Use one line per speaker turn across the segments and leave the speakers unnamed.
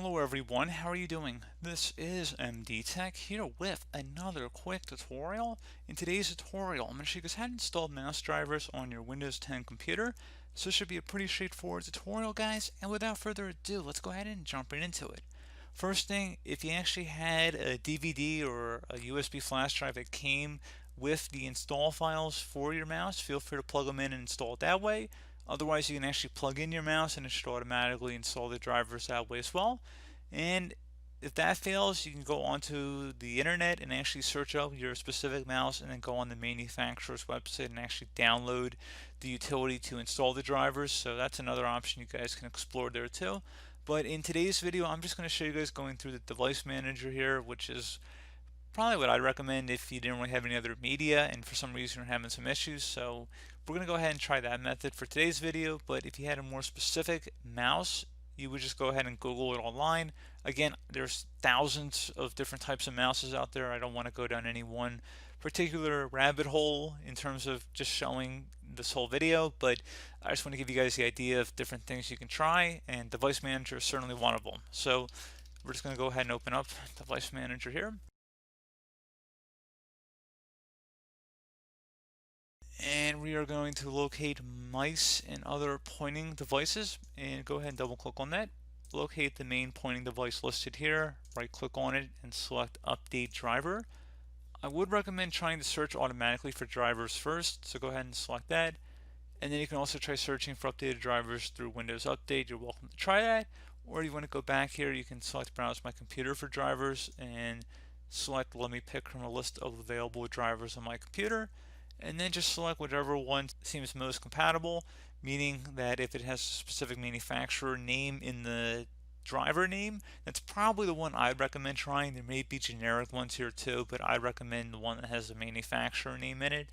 Hello everyone, how are you doing? This is MD Tech here with another quick tutorial. In today's tutorial, I'm going to show you guys how to install mouse drivers on your Windows 10 computer. So this should be a pretty straightforward tutorial, guys, and without further ado, let's go ahead and jump right into it. First thing, if you actually had a DVD or a USB flash drive that came with the install files for your mouse, feel free to plug them in and install it that way. Otherwise, you can actually plug in your mouse and it should automatically install the drivers that way as well. And if that fails, you can go onto the internet and actually search up your specific mouse and then go on the manufacturer's website and actually download the utility to install the drivers. So that's another option you guys can explore there too. But in today's video, I'm just going to show you guys going through the device manager here, which is probably what I'd recommend if you didn't really have any other media and for some reason you're having some issues. So we're going to go ahead and try that method for today's video, but if you had a more specific mouse, you would just go ahead and Google it online. Again, there's thousands of different types of mouses out there. I don't want to go down any one particular rabbit hole in terms of just showing this whole video, but I just want to give you guys the idea of different things you can try, and Device Manager is certainly one of them. So we're just going to go ahead and open up Device Manager here. And we are going to locate mice and other pointing devices, and go ahead and double click on that. Locate the main pointing device listed here, right click on it and select update driver. I would recommend trying to search automatically for drivers first, so go ahead and select that. And then you can also try searching for updated drivers through Windows Update. You're welcome to try that. Or if you want to go back here, you can select Browse My Computer for drivers and select Let me pick from a list of available drivers on my computer. And then just select whichever one seems most compatible, meaning that if it has a specific manufacturer name in the driver name, that's probably the one I'd recommend trying. There may be generic ones here too, but I recommend the one that has the manufacturer name in it.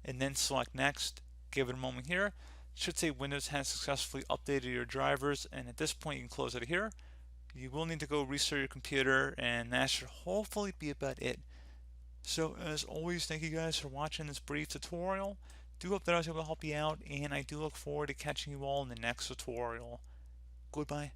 And then select Next. Give it a moment here. It should say Windows has successfully updated your drivers, and at this point you can close it here. You will need to go restart your computer, and that should hopefully be about it. So as always, thank you guys for watching this brief tutorial. Do hope that I was able to help you out, and I do look forward to catching you all in the next tutorial. Goodbye.